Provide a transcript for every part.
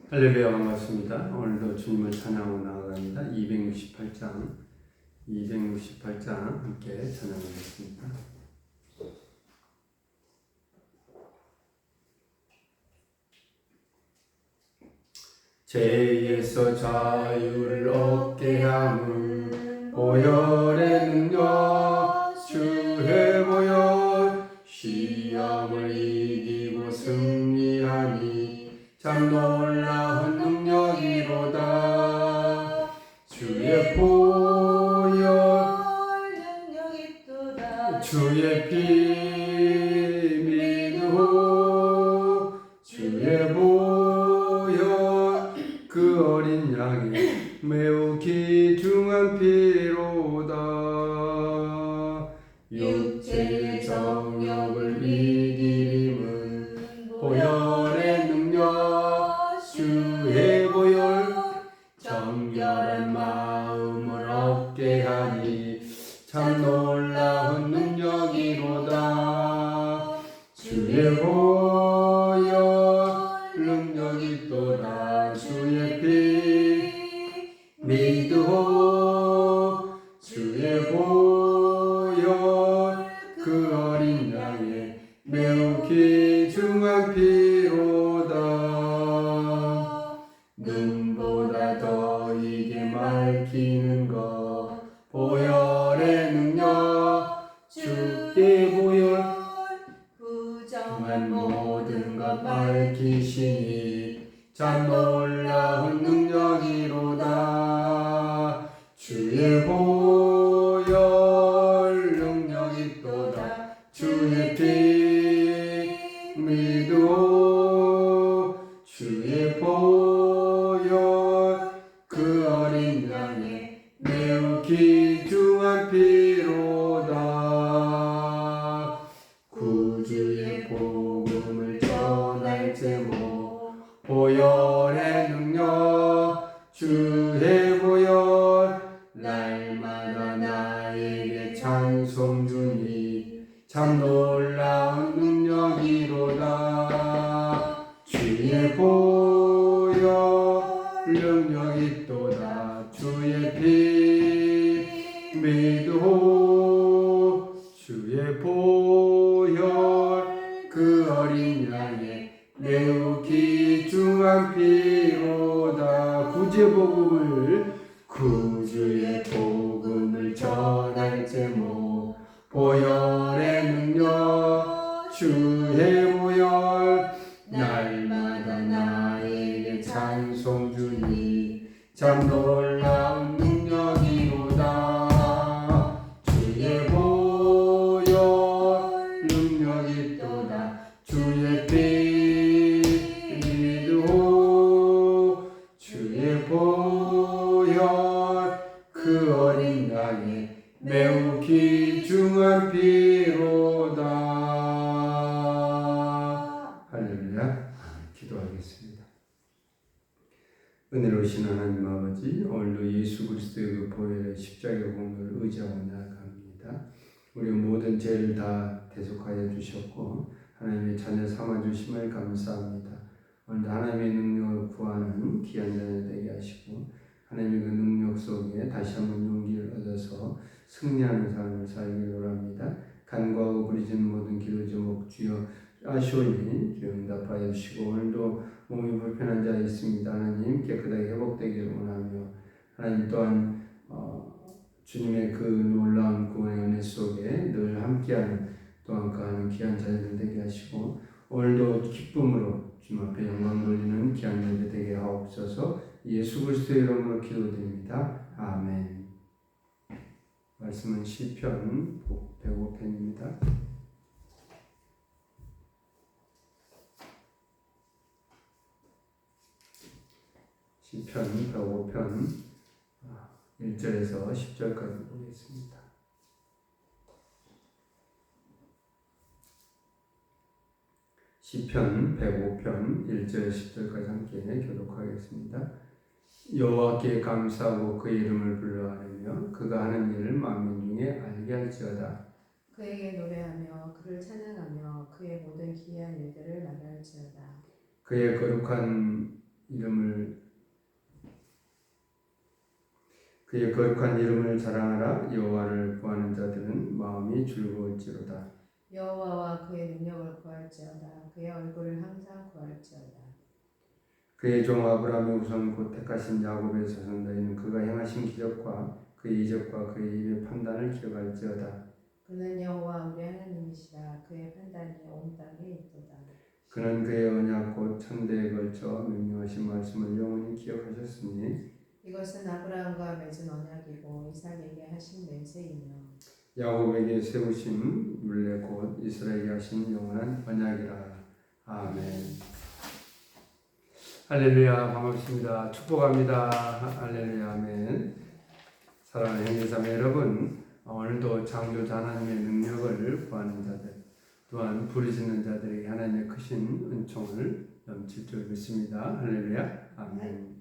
할렐루야, 반갑습니다. 오늘도 주님을 찬양하고 나아갑니다. 268장 함께 찬양하겠습니다. 죄에서 자유를 얻게 함은 보혈의 능력, 주의 보혈, 시험을 이기고 승리하니 참 놀라운 능력이로다. 주의 보혈 능력이 있도다. 주의 피 믿으오. 주의 보혈 그 어린 양이 매우 귀중한 피로다. 육체의 정욕을 이기림은 보혈의 능력, 주의 보혈, 정결한 마음을 얻게 하니 참 놀라운 능력이로다. 주의 보혈 능력이 있도다. 주의 피 믿으오. 주의 보혈 그 어린 양의 매우 귀중한 피로다. 눈보다 더 이게 밝히는 것 보혈의 능력, 주의 보혈 부정한 모든 것 밝히시니 참 놀라운 능력이로다. 주의 보혈 능력이 있도다. 주의 피 믿으오. 주의 보혈 그 어린 양의 매우 귀중한 피로다. 구주의 복음을 전할 제목 보혈의 능력, 주의 보혈 날마다 나에게 찬송 주니 참 놀라운 능력이로다. 주의 보혈 능력이 있도다. 주의 피 믿으오. 주의 보혈 그 어린 양의 매우 귀중한 피로다. 구주의 복음을 전할 제목 보혈의 능력, 주의 보혈 날마다 나에게 찬송 주니 참 놀라운 능력이로다. 주의 보혈 능력이 있도다. 주의 피 믿으오. 주의 보혈 그 어린 양의 매우 귀중한 피로다. 할렐루야. 기도하겠습니다. 은혜로우신 하나님 아버지, 오늘도 예수 그리스도의 그 보혈의 십자가의 공로를 의지하고 나아갑니다. 우리 모든 죄를 다 대속하여 주셨고 하나님의 자녀 삼아 주심을 감사합니다. 오늘도 하나님의 능력을 구하는 귀한 자녀 되게 하시고 하나님의 그 능력 속에 다시 한번 용기를 얻어서 승리하는 삶을 살기를 원합니다. 간구하고 부르짖는 모든 기도 제목 주여 아시오니 주여 응답하여 주시고 오늘도 몸이 불편한 자 있습니다. 하나님 깨끗하게 회복되기를 원하며 하나님 또한 주님의 그 놀라운 구원의 은혜 속에 늘 함께하는 또한 그하는 귀한 자녀들 되게 하시고 오늘도 기쁨으로 주님 앞에 영광 돌리는 귀한 자녀들 되게 하옵소서. 예수 그리스도의 이름으로 기도드립니다. 아멘. 말씀은 시편 105편입니다. 시편 105편 1절에서 10절까지 보겠습니다. 시편 105편 1절 10절까지 함께 교독하겠습니다. 여호와께 감사하고 그의 이름을 불러하며 그가 하는 일을 만민 중에 알게 할지어다. 그에게 노래하며 그를 찬양하며 그의 모든 기이한 일들을 말할지어다. 그의 거룩한 그의 거룩한 이름을 자랑하라. 여호와를 구하는 자들은 마음이 즐거울지로다. 여호와와 그의 능력을 구할지어다. 그의 얼굴을 항상 구할지어다. 그의 종 아브라함의 우선 곧 택하신 야곱의 자손 너희는 그가 행하신 기적과 그의 이적과 그의 입의 판단을 기억할지어다. 그는 여호와 우리 하나님이시라. 그의 판단이 온 땅에 있도다. 그는 그의 언약 곧 천대에 걸쳐 명령하신 말씀을 영원히 기억하셨으니 이것은 아브라함과 맺은 언약이고 이삭에게 하신 맹세이며 야곱에게 세우신 율례 곧 이스라엘에게 하신 영원한 언약이라. 아멘. 할렐루야. 반갑습니다. 축복합니다. 할렐루야. 아멘. 사랑하는 형제자매 여러분, 오늘도 창조자 하나님의 능력을 구하는 자들, 또한 부르짖는 자들에게 하나님의 크신 은총을 넘칠 줄 믿습니다. 할렐루야. 아멘.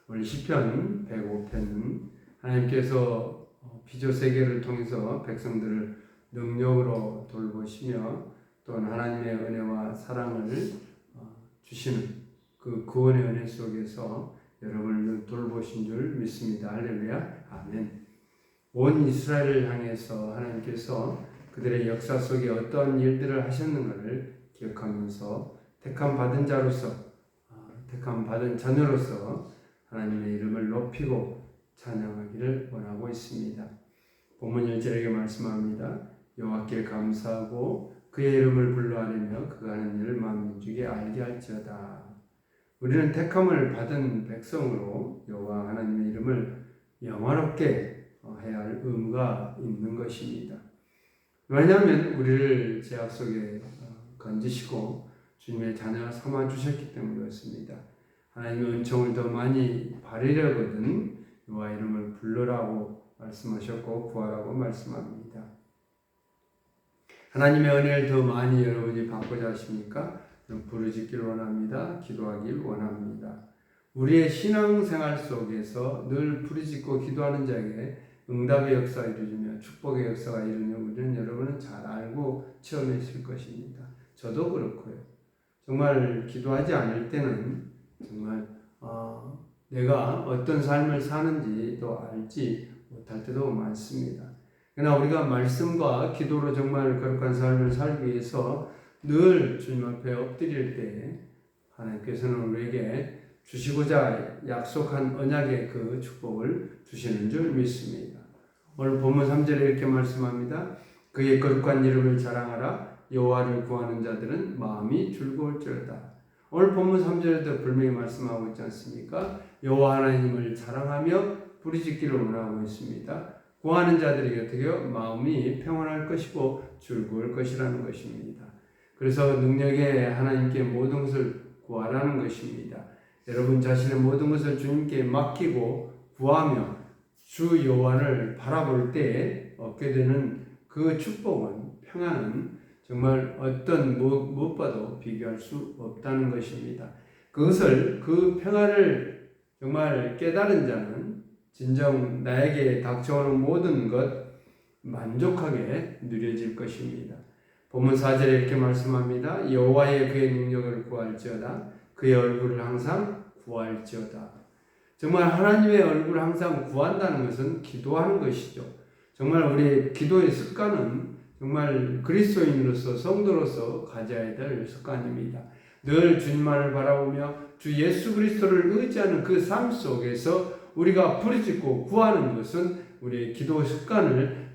오늘 시편 105편은 하나님께서 피조 세계를 통해서 백성들을 능력으로 돌보시며 또한 하나님의 은혜와 사랑을 주시는 그 구원의 은혜 속에서 여러분을 돌보신 줄 믿습니다. 할렐루야. 아멘. 온 이스라엘을 향해서 하나님께서 그들의 역사 속에 어떤 일들을 하셨는가를 기억하면서 택함 받은 자로서, 택함 받은 자녀로서 하나님의 이름을 높이고 찬양하기를 원하고 있습니다. 본문 1절에게 말씀합니다. 여호와께 감사하고 그의 이름을 불러하려며 그가 하는 일을 만민족에 알게 할지어다. 우리는 택함을 받은 백성으로 여호와 하나님의 이름을 영화롭게 해야 할 의무가 있는 것입니다. 왜냐하면 우리를 죄악 속에 건지시고 주님의 자녀 삼아 주셨기 때문에 그렇습니다. 하나님의 은총을 더 많이 받으려거든 여호와 이름을 불러라고 말씀하셨고 구하라고 말씀합니다. 하나님의 은혜를 더 많이 여러분이 받고자 하십니까? 부르짖기를 원합니다. 기도하길 원합니다. 우리의 신앙생활 속에서 늘 부르짖고 기도하는 자에게 응답의 역사가 이루어지며 축복의 역사가 이루며 우리는 여러분은 잘 알고 체험했을 것입니다. 저도 그렇고요. 정말 기도하지 않을 때는 정말 내가 어떤 삶을 사는지도 알지 못할 때도 많습니다. 그러나 우리가 말씀과 기도로 정말 거룩한 삶을 살기 위해서 늘 주님 앞에 엎드릴 때 하나님께서는 우리에게 주시고자 약속한 언약의 그 축복을 주시는 줄 믿습니다. 오늘 본문 3절에 이렇게 말씀합니다. 그의 거룩한 이름을 자랑하라. 여호와를 구하는 자들은 마음이 즐거울지어다. 오늘 본문 3절에도 분명히 말씀하고 있지 않습니까? 여호와 하나님을 자랑하며 부르짖기를 원하고 있습니다. 구하는 자들에게 어떻게 해요? 마음이 평안할 것이고 즐거울 것이라는 것입니다. 그래서 능력의 하나님께 모든 것을 구하라는 것입니다. 여러분 자신의 모든 것을 주님께 맡기고 구하며 주 여호와를 바라볼 때 얻게 되는 그 축복은, 평안은 정말 어떤 무엇과도 비교할 수 없다는 것입니다. 그 평안을 정말 깨달은 자는 진정 나에게 닥쳐오는 모든 것 만족하게 누려질 것입니다. 본문 4절에 이렇게 말씀합니다. 여호와의 그의 능력을 구할지어다. 그의 얼굴을 항상 구할지어다. 정말 하나님의 얼굴을 항상 구한다는 것은 기도하는 것이죠. 정말 우리의 기도의 습관은 정말 그리스도인으로서 성도로서 가져야 될 습관입니다. 늘 주님만을 바라보며 주 예수 그리스도를 의지하는 그 삶 속에서 우리가 부르짖고 구하는 것은 우리의 기도 습관을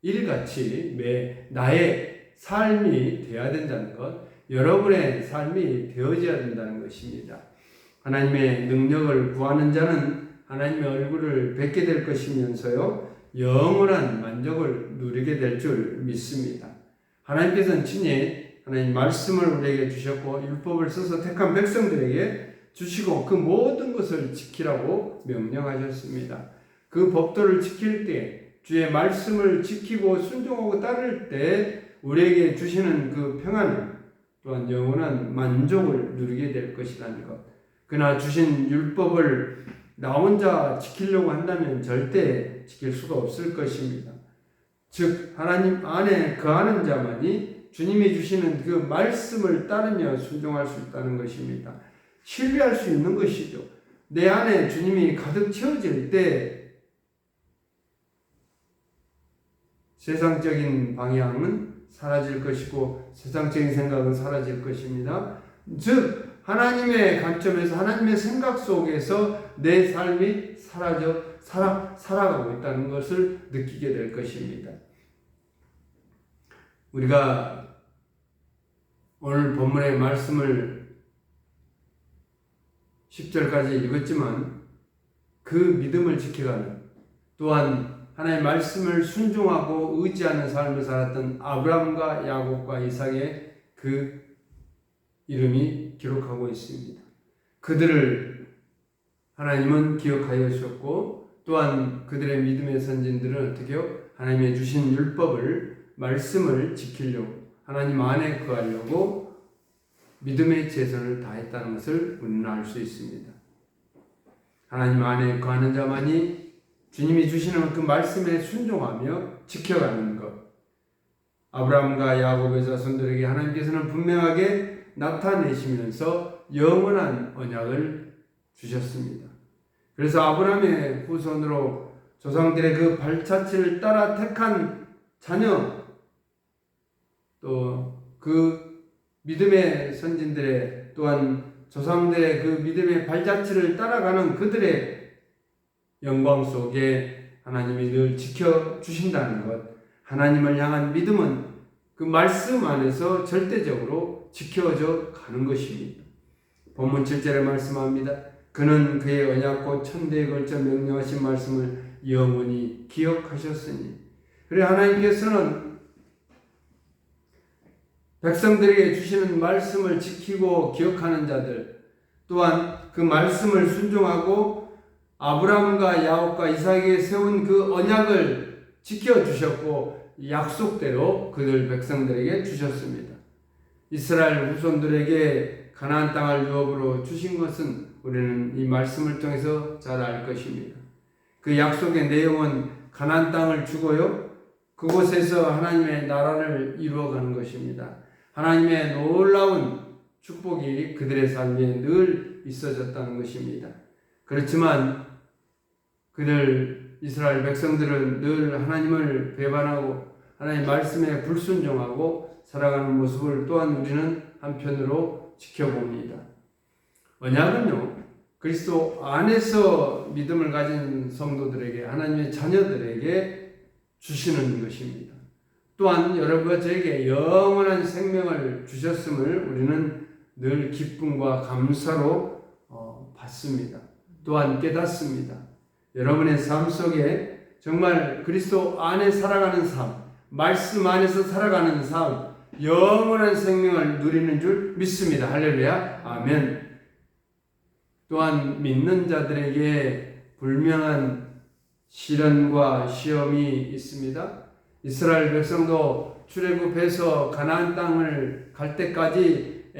매일같이 나의 삶이 되어야 된다는 것, 여러분의 삶이 되어져야 된다는 것입니다. 하나님의 능력을 구하는 자는 하나님의 얼굴을 뵙게 될 것이면서요 영원한 만족을 누리게 될 줄 믿습니다. 하나님께서는 친히 하나님 말씀을 우리에게 주셨고 율법을 써서 택한 백성들에게 주시고 그 모든 것을 지키라고 명령하셨습니다. 그 법도를 지킬 때 주의 말씀을 지키고 순종하고 따를 때 우리에게 주시는 그 평안은 또한 영원한 만족을 누리게 될 것이라는 것. 그러나 주신 율법을 나 혼자 지키려고 한다면 절대 지킬 수가 없을 것입니다. 즉 하나님 안에 거하는 자만이 주님이 주시는 그 말씀을 따르며 순종할 수 있다는 것입니다. 신뢰할 수 있는 것이죠. 내 안에 주님이 가득 채워질 때 세상적인 방향은 사라질 것이고 살아질 생각은 사라질 것입니다. 즉 하나님의 관점에서 하나님의 생각 속에서 내 삶이 살아가고 있다는 것을 느끼게 될 것입니다. 우리가 오늘 본문의 말씀을 10절까지 읽었지만 그 믿음을 지켜가는, 또한 하나님의 말씀을 순종하고 의지하는 삶을 살았던 아브라함과 야곱과 이삭의 그 이름이 기록하고 있습니다. 그들을 하나님은 기억하여 주셨고, 또한 그들의 믿음의 선진들은 어떻게요? 하나님의 주신 율법을, 말씀을 지키려고, 하나님 안에 거하려고 믿음의 최선을 다했다는 것을 우리는 알 수 있습니다. 하나님 안에 거하는 자만이 주님이 주시는 그 말씀에 순종하며 지켜가는 것. 아브라함과 야곱의 자손들에게 하나님께서는 분명하게 나타내시면서 영원한 언약을 주셨습니다. 그래서 아브라함의 후손으로 조상들의 그 발자취를 따라 택한 자녀, 또 그 믿음의 선진들의, 또한 조상들의 그 믿음의 발자취를 따라가는 그들의 영광 속에 하나님이 늘 지켜주신다는 것, 하나님을 향한 믿음은 그 말씀 안에서 절대적으로 지켜져 가는 것입니다. 본문 7절에 말씀합니다. 그는 그의 언약 곧 천대에 걸쳐 명령하신 말씀을 영원히 기억하셨으니. 그래 하나님께서는 백성들에게 주시는 말씀을 지키고 기억하는 자들, 또한 그 말씀을 순종하고 아브라함과 야곱과 이삭에게 세운 그 언약을 지켜주셨고 약속대로 그들 백성들에게 주셨습니다. 이스라엘 후손들에게 가나안 땅을 유업으로 주신 것은 우리는 이 말씀을 통해서 잘 알 것입니다. 그 약속의 내용은 가나안 땅을 주고요, 그곳에서 하나님의 나라를 이루어가는 것입니다. 하나님의 놀라운 축복이 그들의 삶에 늘 있어졌다는 것입니다. 그렇지만 그들 이스라엘 백성들은 늘 하나님을 배반하고 하나님 말씀에 불순종하고 살아가는 모습을 또한 우리는 한편으로 지켜봅니다. 언약은요, 그리스도 안에서 믿음을 가진 성도들에게, 하나님의 자녀들에게 주시는 것입니다. 또한 여러분과 저에게 영원한 생명을 주셨음을 우리는 늘 기쁨과 감사로 받습니다. 또한 깨닫습니다. 여러분의 삶 속에 정말 그리스도 안에 살아가는 삶, 말씀 안에서 살아가는 삶, 영원한 생명을 누리는 줄 믿습니다. 할렐루야. 아멘. 또한 믿는 자들에게 불명한 시련과 시험이 있습니다. 이스라엘 백성도 출애굽해서 가나안 땅을 갈 때까지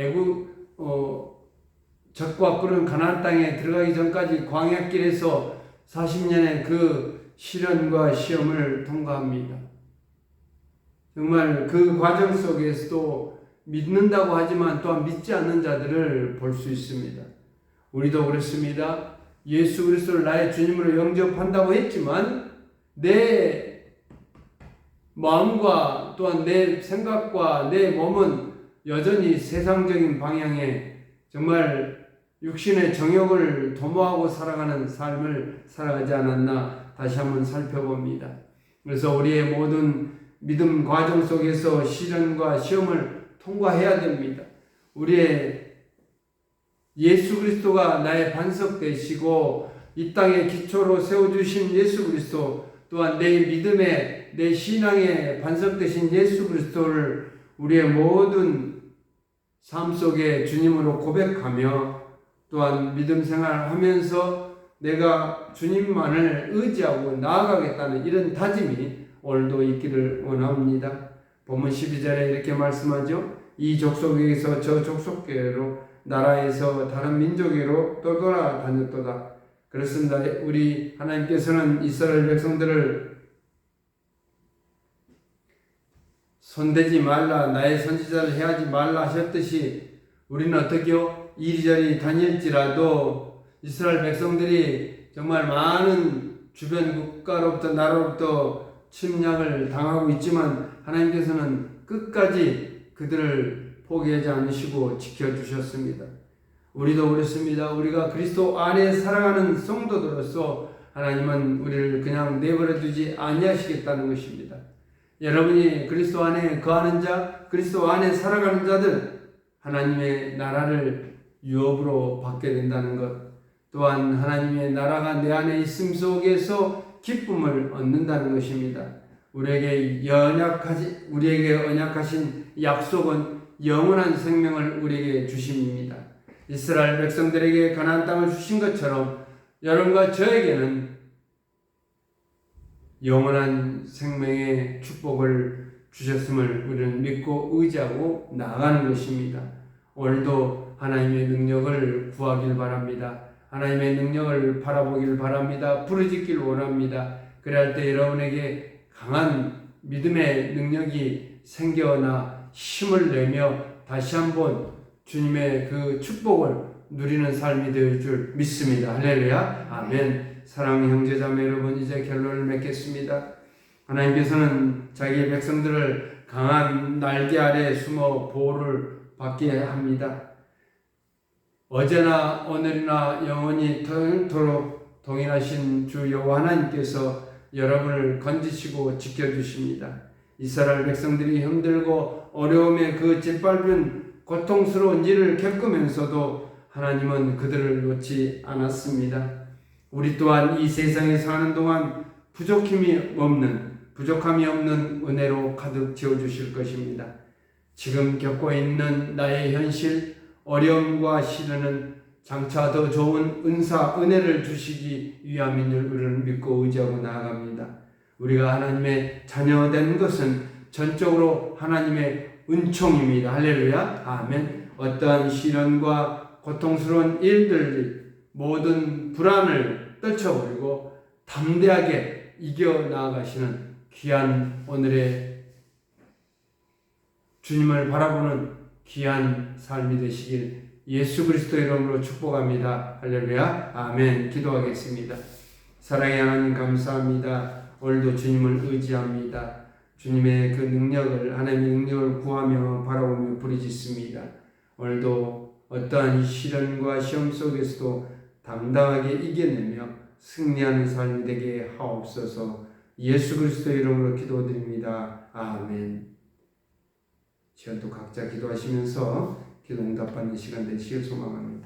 적과 푸른 가나안 땅에 들어가기 전까지 광야길에서 40년의 그 시련과 시험을 통과합니다. 정말 그 과정 속에서도 믿는다고 하지만 또한 믿지 않는 자들을 볼 수 있습니다. 우리도 그렇습니다. 예수 그리스도를 나의 주님으로 영접한다고 했지만 내 마음과 또한 내 생각과 내 몸은 여전히 세상적인 방향에 정말 육신의 정욕을 도모하고 살아가는 삶을 살아가지 않았나 다시 한번 살펴봅니다. 그래서 우리의 모든 믿음 과정 속에서 시련과 시험을 통과해야 됩니다. 우리의 예수 그리스도가 나의 반석 되시고 이 땅에 기초로 세워주신 예수 그리스도, 또한 내 믿음의 내 신앙의 반석 되신 예수 그리스도를 우리의 모든 삶 속에 주님으로 고백하며 또한 믿음 생활하면서 내가 주님만을 의지하고 나아가겠다는 이런 다짐이 오늘도 있기를 원합니다. 본문 12절에 이렇게 말씀하죠. 이 족속에서 저 족속계로, 나라에서 다른 민족으로 또 돌아다녔도다. 그렇습니다. 우리 하나님께서는 이스라엘 백성들을 손대지 말라, 나의 선지자를 해하지 말라 하셨듯이 우리는 어떻게요? 이리저리 다닐지라도 이스라엘 백성들이 정말 많은 주변 국가로부터 나라로부터 침략을 당하고 있지만 하나님께서는 끝까지 그들을 포기하지 않으시고 지켜주셨습니다. 우리도 그렇습니다. 우리가 그리스도 안에 살아가는 성도들로서 하나님은 우리를 그냥 내버려 두지 아니하시겠다는 것입니다. 여러분이 그리스도 안에 거하는 자, 그리스도 안에 살아가는 자들, 하나님의 나라를 유업으로 받게 된다는 것, 또한 하나님의 나라가 내 안에 있음 속에서 기쁨을 얻는다는 것입니다. 우리에게 언약하신 약속은 영원한 생명을 우리에게 주심입니다. 이스라엘 백성들에게 가나안 땅을 주신 것처럼 여러분과 저에게는 영원한 생명의 축복을 주셨음을 우리는 믿고 의지하고 나아가는 것입니다. 오늘도 하나님의 능력을 구하길 바랍니다. 하나님의 능력을 바라보길 바랍니다. 부르짖길 원합니다. 그럴 때 여러분에게 강한 믿음의 능력이 생겨나 힘을 내며 다시 한번 주님의 그 축복을 누리는 삶이 될 줄 믿습니다. 할렐루야. 아멘. 사랑하는 형제자매 여러분, 이제 결론을 맺겠습니다. 하나님께서는 자기의 백성들을 강한 날개 아래 숨어 보호를 받게 합니다. 어제나 오늘이나 영원히 영토록 동일하신 주 여호와 하나님께서 여러분을 건지시고 지켜주십니다. 이스라엘 백성들이 힘들고 어려움에 그 짓밟은 고통스러운 일을 겪으면서도 하나님은 그들을 놓지 않았습니다. 우리 또한 이 세상에 사는 동안 부족함이 없는 은혜로 가득 채워주실 것입니다. 지금 겪고 있는 나의 현실, 어려움과 시련은 장차 더 좋은 은혜를 주시기 위함인 줄 우리는 믿고 의지하고 나아갑니다. 우리가 하나님의 자녀된 것은 전적으로 하나님의 은총입니다. 할렐루야. 아멘. 어떠한 시련과 고통스러운 일들이 모든 불안을 떨쳐버리고 담대하게 이겨나가시는 귀한 오늘의 주님을 바라보는 귀한 삶이 되시길 예수 그리스도 이름으로 축복합니다. 할렐루야. 아멘. 기도하겠습니다. 사랑의 하나님 감사합니다. 오늘도 주님을 의지합니다. 주님의 그 능력을, 하나님의 능력을 구하며 바라보며 부르짖습니다. 오늘도 어떠한 시련과 시험 속에서도 당당하게 이겨내며 승리하는 삶이 되게 하옵소서. 예수 그리스도 이름으로 기도드립니다. 아멘. 시간도 각자 기도하시면서 기도 응답받는 시간 되시길 소망합니다.